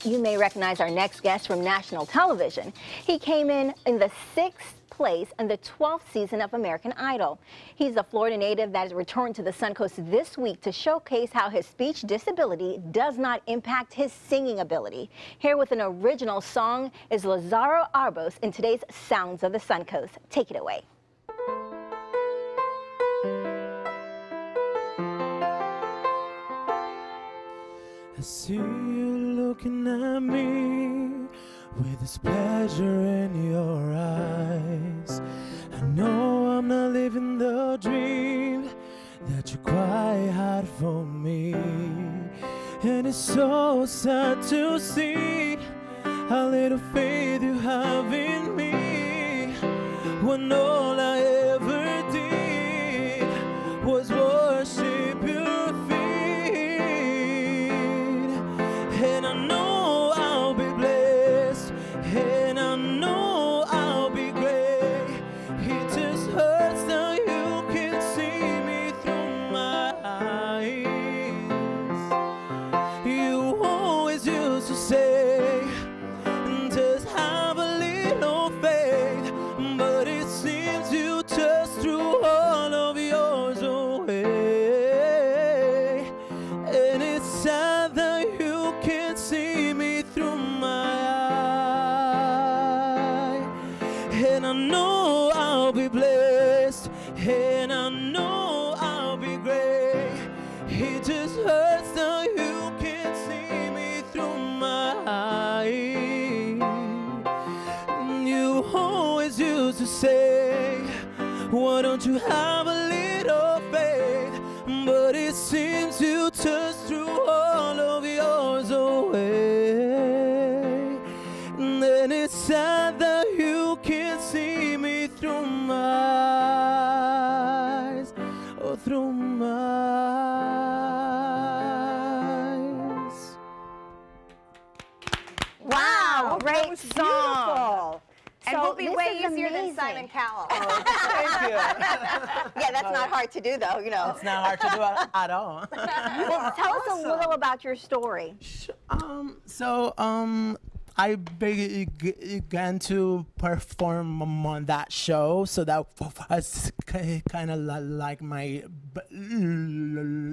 You may recognize our next guest from national television. He came in the 6th place in the 12th season of American Idol. He's a Florida native that has returned to the Suncoast this week to showcase how his speech disability does not impact his singing ability. Here with an original song is Lazaro Arbos in today's Sounds of the Suncoast. Take it away. I see you looking at me with this pleasure in your eyes. I know I'm not living the dream that you quite had for me. And it's so sad to see how little faith you have in me, when all I ever did was worship your feet. And I know I'll be blessed, and I know I'll be great. It just hurts that you can see me through my eyes. You always used to say, just have a little faith, but it seems you just threw all of yours away. And it's sad that you can't see me through my eye. And I know I'll be blessed, and I know I'll be great. It just hurts that you can't see me through my eyes. You always used to say, why don't you have a little faith? But it seems you just threw all of yours away. And it's sad that you can't see me through my eyes, or through my eyes. Wow, great was song. beautiful. And So we'll be this way is easier than amazing. Simon Cowell. Thank you. Yeah, that's not hard to do, though, you know. It's not hard to do at all. Well, tell us a little about your story. I began to perform on that show, so that was kind of like my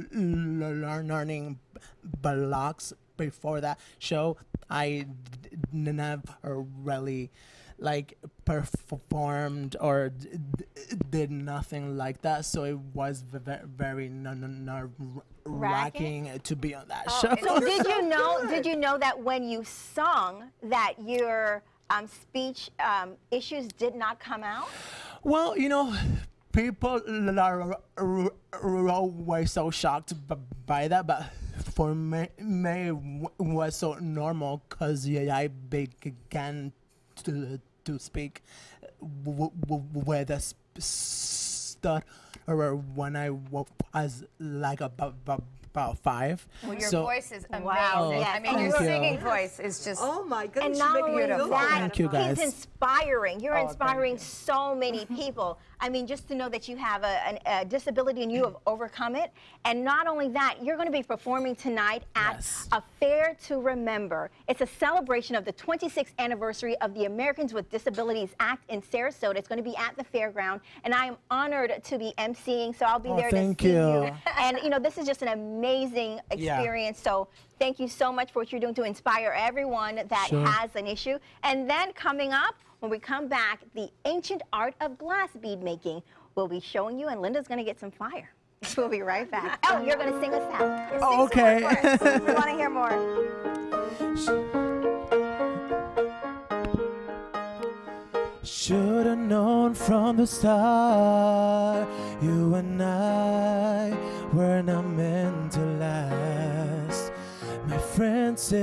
learning blocks. Before that show, I never really performed or did nothing like that, so it was very nerve-wracking to be on that show. So did you know that when you sung that your speech issues did not come out? Well, people were so shocked by that, but for me it was so normal, because I began to speak with a stutter when I was like about 5. Well, your So- voice is amazing. Wow, yes. I mean, And your thank you. singing voice is just... Oh my goodness, And you not make only me feel that, Thank you, guys. he's inspiring. You're Oh, inspiring thank you. so many people. I mean, just to know that you have a disability and you have overcome it. And not only that, you're going to be performing tonight at Yes. A Fair to Remember. It's a celebration of the 26th anniversary of the Americans with Disabilities Act in Sarasota. It's going to be at the fairground, and I am honored to be emceeing, so I'll be there thank to see you. you. And, this is just an amazing Yeah. experience. So thank you so much for what you're doing to inspire everyone that Sure. has an issue. And then coming up, when we come back, the ancient art of glass bead making will be showing you, and Linda's going to get some fire. We'll be right back. Oh, you're going to sing us out. Sing Oh, some okay. more for us. We want to hear more. Should've known from the start, you and I were not meant to last. My friend said